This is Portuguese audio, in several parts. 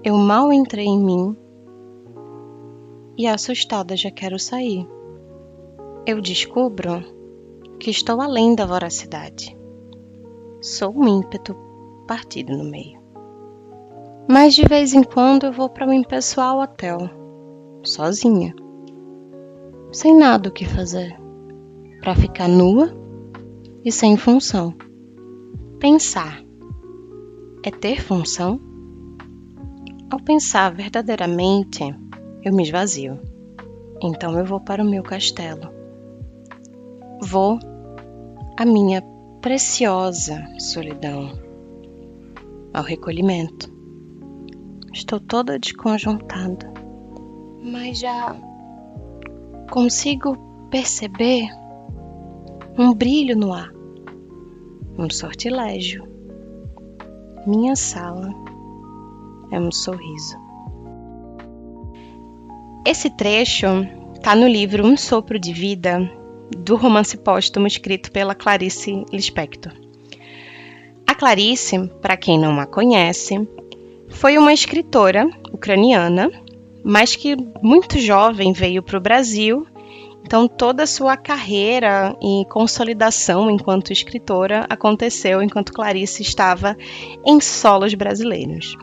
Eu mal entrei em mim e assustada já quero sair. Eu descubro que estou além da voracidade. Sou um ímpeto partido no meio. Mas de vez em quando eu vou para um impessoal hotel, sozinha, sem nada o que fazer, para ficar nua e sem função. Pensar é ter função? Ao pensar verdadeiramente, eu me esvazio. Então eu vou para o meu castelo. Vou à minha preciosa solidão, ao recolhimento. Estou toda desconjuntada, mas já consigo perceber um brilho no ar, um sortilégio. Minha sala é um sorriso. Esse trecho está no livro Um Sopro de Vida, do romance póstumo escrito pela Clarice Lispector. A Clarice, para quem não a conhece, foi uma escritora ucraniana, mas que muito jovem veio para o Brasil. Então toda a sua carreira e consolidação enquanto escritora aconteceu enquanto Clarice estava em solos brasileiros.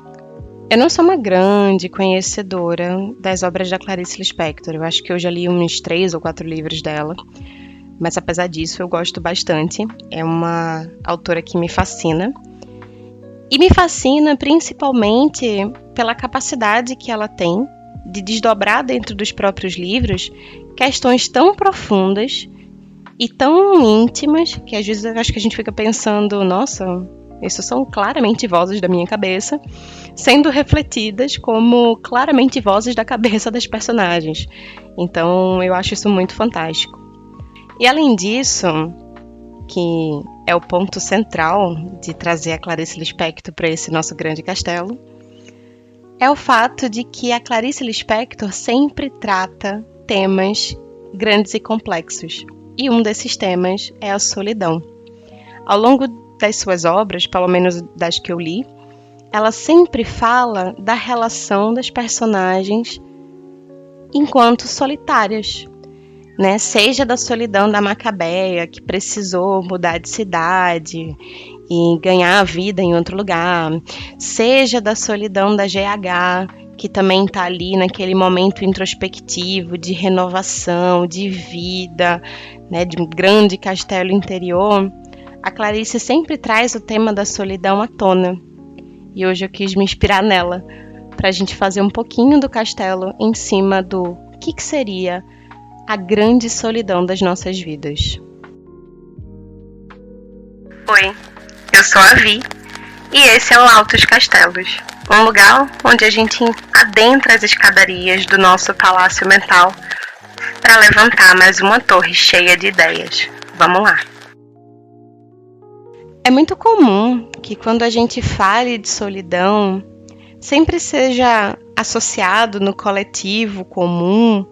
Eu não sou uma grande conhecedora das obras da Clarice Lispector. Eu acho que eu já li uns 3 ou 4 livros dela. Mas apesar disso, eu gosto bastante. É uma autora que me fascina. E me fascina principalmente pela capacidade que ela tem de desdobrar dentro dos próprios livros questões tão profundas e tão íntimas que às vezes eu acho que a gente fica pensando, nossa, isso são claramente vozes da minha cabeça, sendo refletidas como claramente vozes da cabeça das personagens. Então eu acho isso muito fantástico. E além disso, que é o ponto central de trazer a Clarice Lispector para esse nosso grande castelo, é o fato de que a Clarice Lispector sempre trata temas grandes e complexos. E um desses temas é a solidão. Ao longo das suas obras, pelo menos das que eu li, ela sempre fala da relação das personagens enquanto solitárias, né? Seja da solidão da Macabeia, que precisou mudar de cidade e ganhar a vida em outro lugar, seja da solidão da GH, que também está ali naquele momento introspectivo de renovação, de vida, né, de um grande castelo interior. A Clarice sempre traz o tema da solidão à tona. E hoje eu quis me inspirar nela, para a gente fazer um pouquinho do castelo em cima do que seria a grande solidão das nossas vidas. Oi, eu sou a Vi, e esse é o Altos Castelos, um lugar onde a gente adentra as escadarias do nosso palácio mental para levantar mais uma torre cheia de ideias. Vamos lá! É muito comum que quando a gente fale de solidão, sempre seja associado no coletivo comum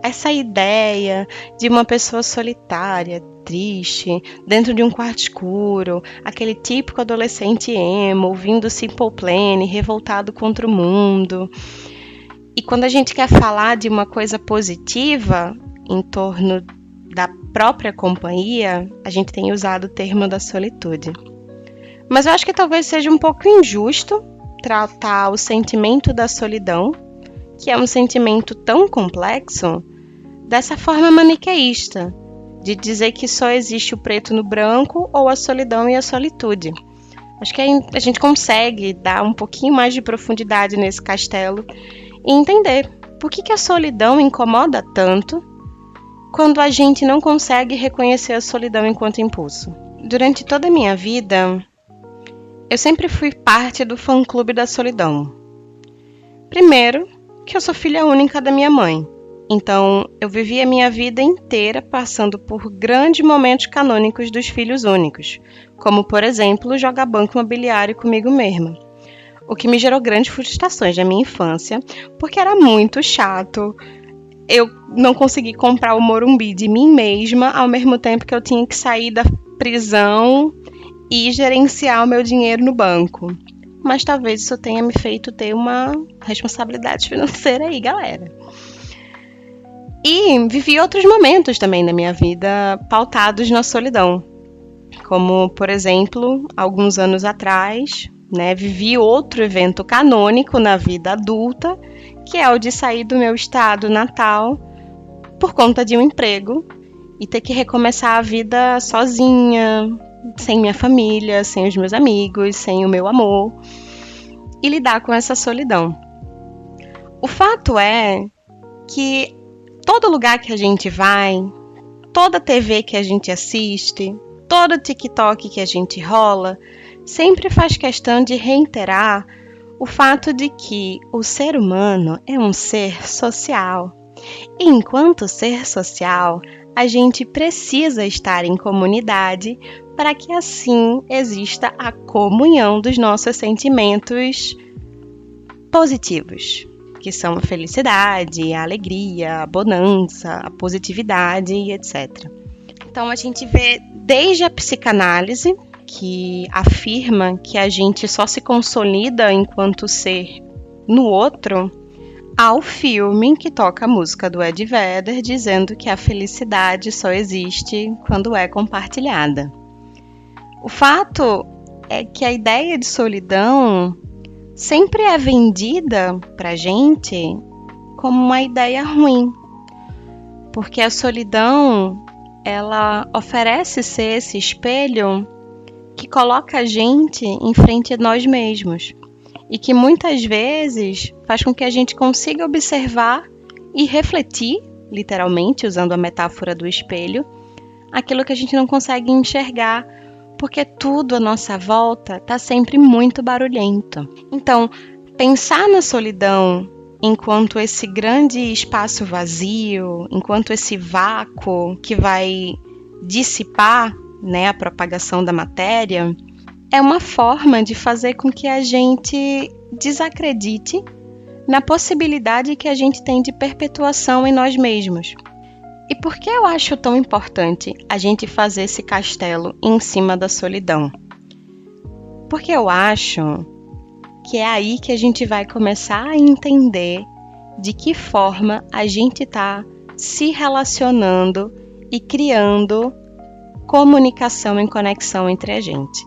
essa ideia de uma pessoa solitária, triste, dentro de um quarto escuro, aquele típico adolescente emo, ouvindo Simple Plan, revoltado contra o mundo. E quando a gente quer falar de uma coisa positiva em torno da própria companhia, a gente tem usado o termo da solitude. Mas eu acho que talvez seja um pouco injusto tratar o sentimento da solidão, que é um sentimento tão complexo, dessa forma maniqueísta, de dizer que só existe o preto no branco ou a solidão e a solitude. Acho que a gente consegue dar um pouquinho mais de profundidade nesse castelo e entender por que a solidão incomoda tanto quando a gente não consegue reconhecer a solidão enquanto impulso. Durante toda a minha vida, eu sempre fui parte do fã-clube da solidão. Primeiro, que eu sou filha única da minha mãe. Então, eu vivi a minha vida inteira passando por grandes momentos canônicos dos filhos únicos, como, por exemplo, jogar banco imobiliário comigo mesma. O que me gerou grandes frustrações na minha infância, porque era muito chato eu não consegui comprar o Morumbi de mim mesma, ao mesmo tempo que eu tinha que sair da prisão e gerenciar o meu dinheiro no banco. mas talvez isso tenha me feito ter uma responsabilidade financeira aí, galera. E vivi outros momentos também na minha vida pautados na solidão. Como, por exemplo, alguns anos atrás, vivi outro evento canônico na vida adulta, que é o de sair do meu estado natal por conta de um emprego e ter que recomeçar a vida sozinha, sem minha família, sem os meus amigos, sem o meu amor, e lidar com essa solidão. O fato é que todo lugar que a gente vai, toda TV que a gente assiste, todo TikTok que a gente rola, sempre faz questão de reiterar o fato de que o ser humano é um ser social. E enquanto ser social, a gente precisa estar em comunidade para que assim exista a comunhão dos nossos sentimentos positivos, que são a felicidade, a alegria, a bonança, a positividade e etc. Então a gente vê desde a psicanálise, que afirma que a gente só se consolida enquanto ser no outro, ao filme que toca a música do Ed Vedder dizendo que a felicidade só existe quando é compartilhada. O fato é que a ideia de solidão sempre é vendida pra gente como uma ideia ruim, porque a solidão, ela oferece ser esse espelho que coloca a gente em frente a nós mesmos e que muitas vezes faz com que a gente consiga observar e refletir, literalmente, usando a metáfora do espelho, aquilo que a gente não consegue enxergar, porque tudo à nossa volta está sempre muito barulhento. Então, pensar na solidão enquanto esse grande espaço vazio, enquanto esse vácuo que vai dissipar, a propagação da matéria, é uma forma de fazer com que a gente desacredite na possibilidade que a gente tem de perpetuação em nós mesmos. E por que eu acho tão importante a gente fazer esse castelo em cima da solidão? Porque eu acho que é aí que a gente vai começar a entender de que forma a gente está se relacionando e criando comunicação e conexão entre a gente.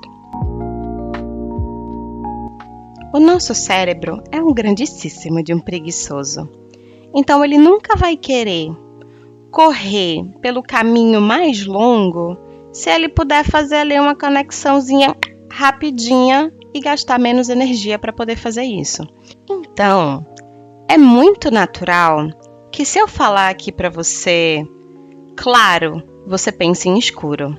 O nosso cérebro é um grandíssimo de um preguiçoso. Então ele nunca vai querer correr pelo caminho mais longo se ele puder fazer ali uma conexãozinha rapidinha e gastar menos energia para poder fazer isso. Então, é muito natural que se eu falar aqui para você, claro, você pensa em escuro.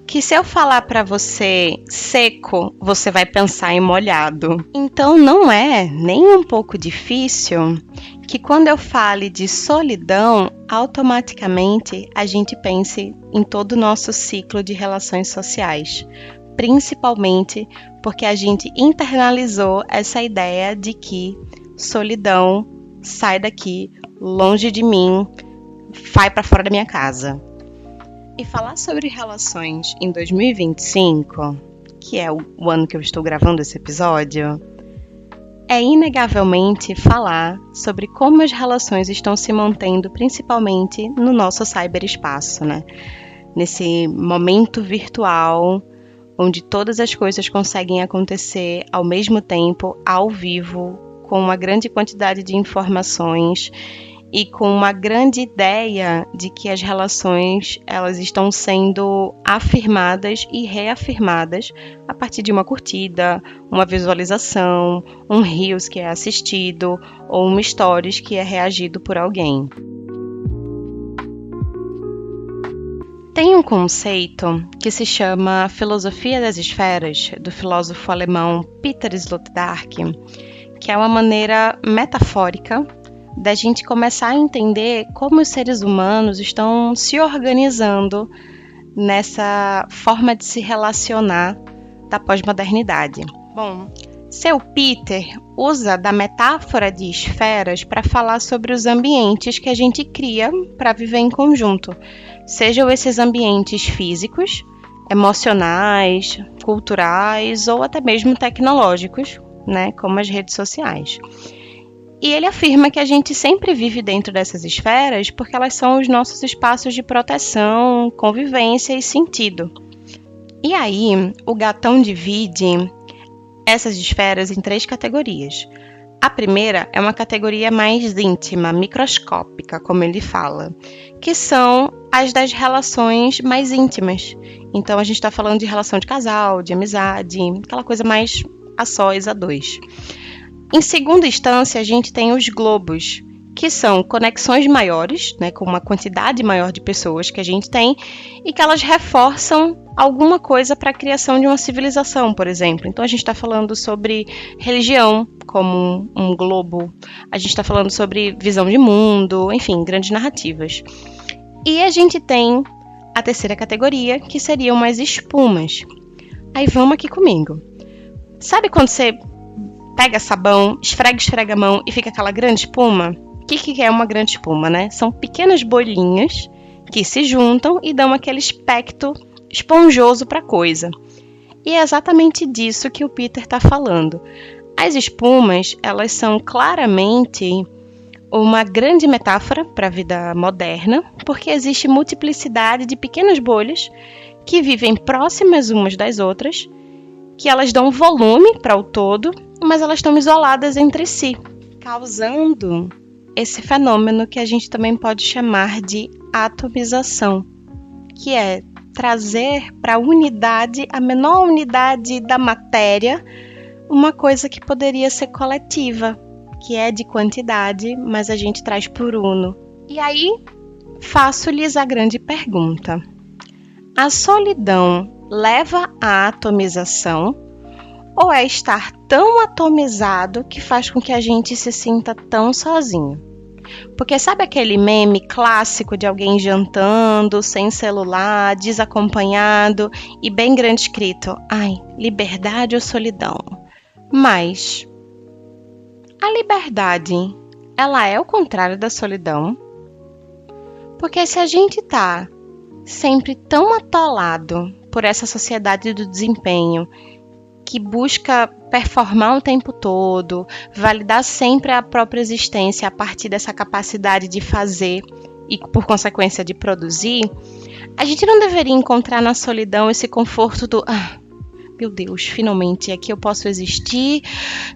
Que se eu falar para você seco, você vai pensar em molhado. Então não é nem um pouco difícil que quando eu fale de solidão, automaticamente a gente pense em todo o nosso ciclo de relações sociais. Principalmente porque a gente internalizou essa ideia de que solidão, sai daqui, longe de mim, vai para fora da minha casa. E falar sobre relações em 2025, que é o ano que eu estou gravando esse episódio, é inegavelmente falar sobre como as relações estão se mantendo principalmente no nosso cyberespaço, Nesse momento virtual, onde todas as coisas conseguem acontecer ao mesmo tempo, ao vivo, com uma grande quantidade de informações e com uma grande ideia de que as relações elas estão sendo afirmadas e reafirmadas a partir de uma curtida, uma visualização, um Reels que é assistido ou um Stories que é reagido por alguém. Tem um conceito que se chama Filosofia das Esferas, do filósofo alemão Peter Sloterdijk, que é uma maneira metafórica da gente começar a entender como os seres humanos estão se organizando nessa forma de se relacionar da pós-modernidade. Bom, seu Peter usa da metáfora de esferas para falar sobre os ambientes que a gente cria para viver em conjunto, sejam esses ambientes físicos, emocionais, culturais ou até mesmo tecnológicos, né, como as redes sociais. E ele afirma que a gente sempre vive dentro dessas esferas porque elas são os nossos espaços de proteção, convivência e sentido. E aí, o Gatão divide essas esferas em 3 categorias. A primeira é uma categoria mais íntima, microscópica, como ele fala, que são as das relações mais íntimas. Então, a gente está falando de relação de casal, de amizade, aquela coisa mais a sós, a dois. Em segunda instância, a gente tem os globos, que são conexões maiores, né, com uma quantidade maior de pessoas que a gente tem, e que elas reforçam alguma coisa para a criação de uma civilização, por exemplo. Então, a gente está falando sobre religião como um globo, a gente está falando sobre visão de mundo, enfim, grandes narrativas. E a gente tem a terceira categoria, que seriam as espumas. Aí vamos aqui comigo. Sabe quando você pega sabão, esfrega a mão e fica aquela grande espuma? O que é uma grande espuma, né? São pequenas bolinhas que se juntam e dão aquele aspecto esponjoso para a coisa. E é exatamente disso que o Peter está falando. As espumas, elas são claramente uma grande metáfora para a vida moderna, porque existe multiplicidade de pequenas bolhas que vivem próximas umas das outras, que elas dão volume para o todo, mas elas estão isoladas entre si, causando esse fenômeno que a gente também pode chamar de atomização, que é trazer para a unidade, a menor unidade da matéria, uma coisa que poderia ser coletiva, que é de quantidade, mas a gente traz por uno. E aí, faço-lhes a grande pergunta: a solidão leva à atomização ou é estar tão atomizado que faz com que a gente se sinta tão sozinho? Porque sabe aquele meme clássico de alguém jantando, sem celular, desacompanhado e bem grande escrito: ai, liberdade ou solidão? Mas a liberdade, ela é o contrário da solidão? Porque se a gente tá sempre tão atolado por essa sociedade do desempenho, que busca performar o tempo todo, validar sempre a própria existência a partir dessa capacidade de fazer e, por consequência, de produzir, a gente não deveria encontrar na solidão esse conforto do meu Deus, finalmente aqui eu posso existir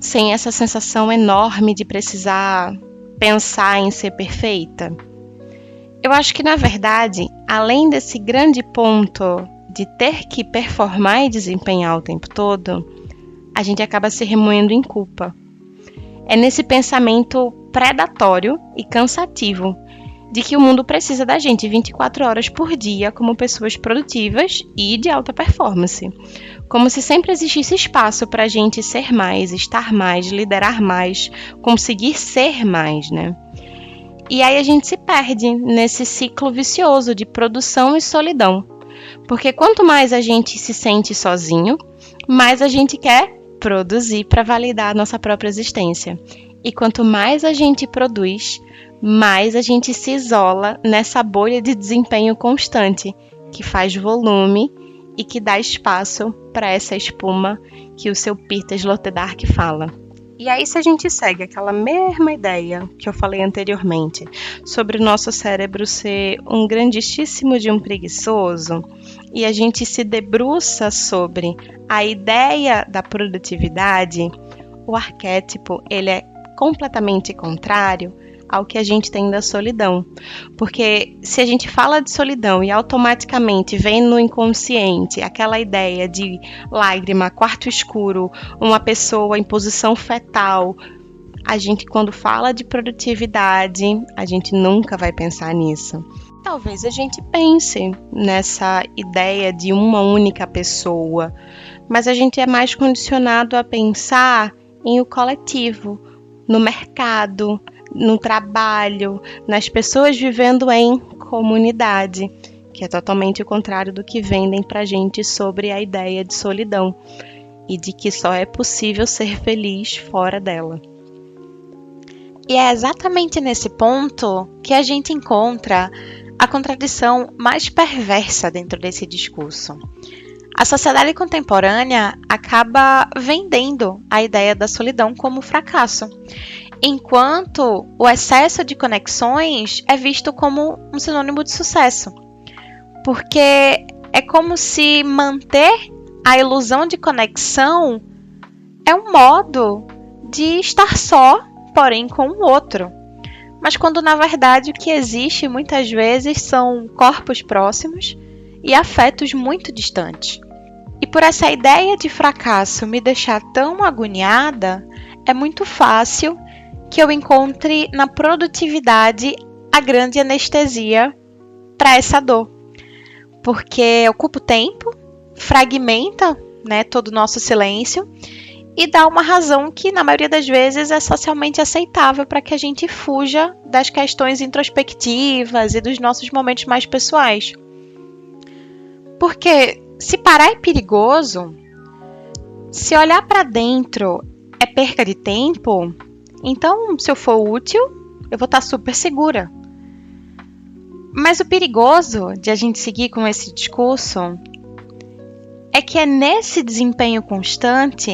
sem essa sensação enorme de precisar pensar em ser perfeita? Eu acho que, na verdade, além desse grande ponto de ter que performar e desempenhar o tempo todo, a gente acaba se remoendo em culpa. É nesse pensamento predatório e cansativo de que o mundo precisa da gente 24 horas por dia como pessoas produtivas e de alta performance. Como se sempre existisse espaço para a gente ser mais, estar mais, liderar mais, conseguir ser mais, né? E aí a gente se perde nesse ciclo vicioso de produção e solidão. Porque quanto mais a gente se sente sozinho, mais a gente quer produzir para validar a nossa própria existência. E quanto mais a gente produz, mais a gente se isola nessa bolha de desempenho constante, que faz volume e que dá espaço para essa espuma que o seu Peter Sloterdijk fala. E aí, se a gente segue aquela mesma ideia que eu falei anteriormente, sobre o nosso cérebro ser um grandíssimo de um preguiçoso, e a gente se debruça sobre a ideia da produtividade, o arquétipo ele é completamente contrário ao que a gente tem da solidão. Porque se a gente fala de solidão e automaticamente vem no inconsciente aquela ideia de lágrima, quarto escuro, uma pessoa em posição fetal, a gente, quando fala de produtividade, a gente nunca vai pensar nisso. Talvez a gente pense nessa ideia de uma única pessoa, mas a gente é mais condicionado a pensar em o coletivo, no mercado, no trabalho, nas pessoas vivendo em comunidade, que é totalmente o contrário do que vendem pra gente sobre a ideia de solidão e de que só é possível ser feliz fora dela. E é exatamente nesse ponto que a gente encontra a contradição mais perversa dentro desse discurso. A sociedade contemporânea acaba vendendo a ideia da solidão como fracasso, enquanto o excesso de conexões é visto como um sinônimo de sucesso. Porque é como se manter a ilusão de conexão é um modo de estar só, porém com o outro. Mas quando na verdade o que existe muitas vezes são corpos próximos e afetos muito distantes. E por essa ideia de fracasso me deixar tão agoniada, é muito fácil que eu encontre na produtividade a grande anestesia para essa dor. Porque ocupa o tempo, fragmenta, né, todo o nosso silêncio e dá uma razão que, na maioria das vezes, é socialmente aceitável para que a gente fuja das questões introspectivas e dos nossos momentos mais pessoais. Porque se parar é perigoso, se olhar para dentro é perca de tempo, então, se eu for útil, eu vou estar super segura. Mas o perigoso de a gente seguir com esse discurso é que é nesse desempenho constante,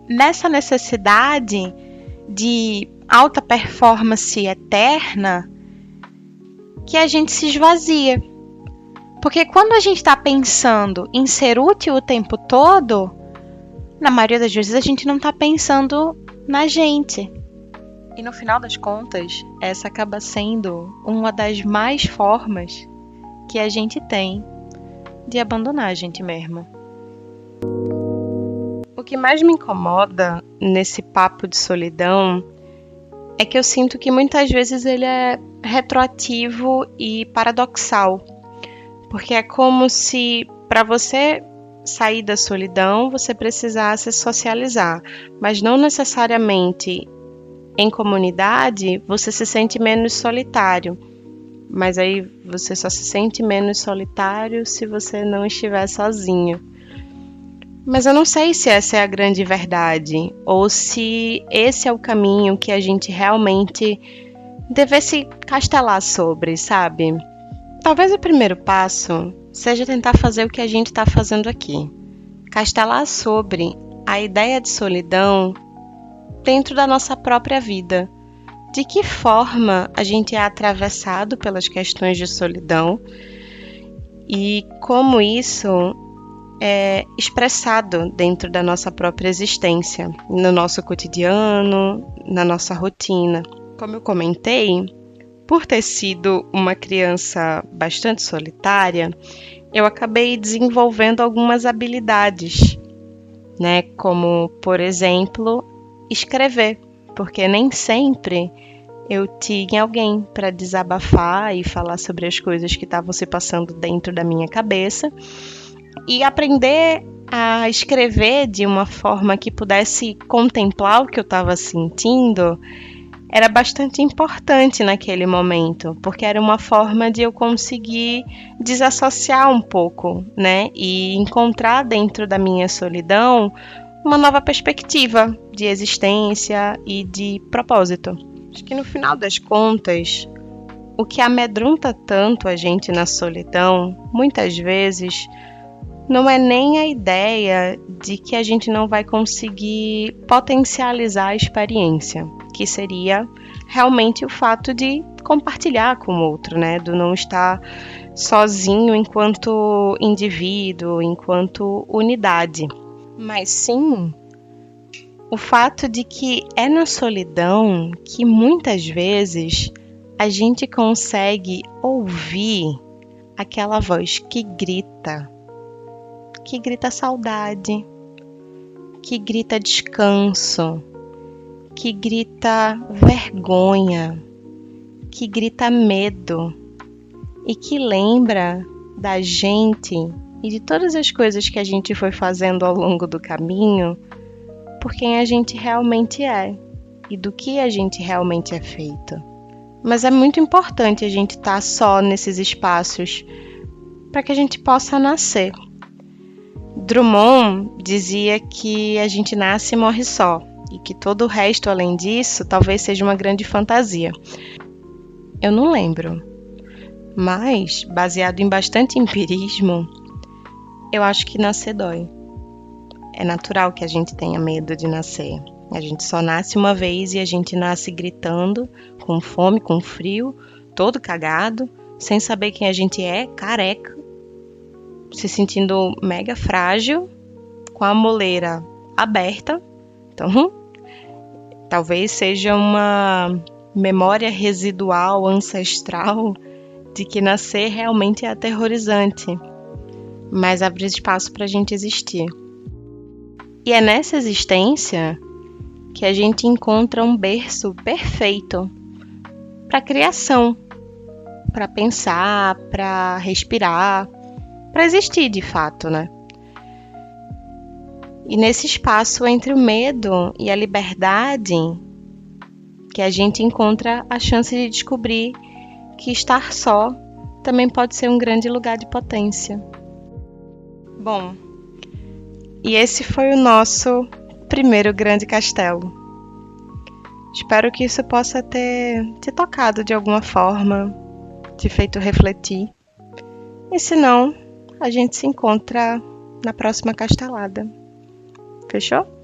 nessa necessidade de alta performance eterna, que a gente se esvazia. Porque quando a gente está pensando em ser útil o tempo todo, na maioria das vezes a gente não está pensando na gente. E no final das contas, essa acaba sendo uma das mais formas que a gente tem de abandonar a gente mesmo. O que mais me incomoda nesse papo de solidão é que eu sinto que muitas vezes ele é retroativo e paradoxal. Porque é como se para você sair da solidão você precisasse socializar, mas não necessariamente em comunidade você se sente menos solitário. Mas aí você só se sente menos solitário se você não estiver sozinho. Mas eu não sei se essa é a grande verdade, ou se esse é o caminho que a gente realmente devesse castelar sobre, sabe? Talvez o primeiro passo seja tentar fazer o que a gente está fazendo aqui. Castelar sobre a ideia de solidão dentro da nossa própria vida. De que forma a gente é atravessado pelas questões de solidão e como isso é expressado dentro da nossa própria existência, no nosso cotidiano, na nossa rotina. Como eu comentei, por ter sido uma criança bastante solitária, eu acabei desenvolvendo algumas habilidades, né? Como, por exemplo, escrever, porque nem sempre eu tinha alguém para desabafar e falar sobre as coisas que estavam se passando dentro da minha cabeça. E aprender a escrever de uma forma que pudesse contemplar o que eu estava sentindo era bastante importante naquele momento, porque era uma forma de eu conseguir desassociar um pouco, né? E encontrar dentro da minha solidão uma nova perspectiva de existência e de propósito. Acho que no final das contas, o que amedronta tanto a gente na solidão, muitas vezes, não é nem a ideia de que a gente não vai conseguir potencializar a experiência, que seria realmente o fato de compartilhar com o outro, né? Do não estar sozinho enquanto indivíduo, enquanto unidade. Mas sim, o fato de que é na solidão que muitas vezes a gente consegue ouvir aquela voz que grita saudade, que grita descanso, que grita vergonha, que grita medo e que lembra da gente e de todas as coisas que a gente foi fazendo ao longo do caminho por quem a gente realmente é e do que a gente realmente é feito. Mas é muito importante a gente estar só nesses espaços para que a gente possa nascer. Drummond dizia que a gente nasce e morre só, e que todo o resto além disso talvez seja uma grande fantasia. Eu não lembro, mas, baseado em bastante empirismo, Eu acho que nascer dói. É natural que a gente tenha medo de nascer. A gente só nasce uma vez e a gente nasce gritando, com fome, com frio, todo cagado, sem saber quem a gente é, careca, se sentindo mega frágil, com a moleira aberta. Então, talvez seja uma memória residual, ancestral, de que nascer realmente é aterrorizante, mas abre espaço para a gente existir. E é nessa existência que a gente encontra um berço perfeito para a criação, para pensar, para respirar, para existir de fato, né? E nesse espaço entre o medo e a liberdade que a gente encontra a chance de descobrir que estar só também pode ser um grande lugar de potência. Bom, e esse foi o nosso primeiro grande castelo. Espero que isso possa ter te tocado de alguma forma, te feito refletir. E se não, a gente se encontra na próxima castelada. Fechou?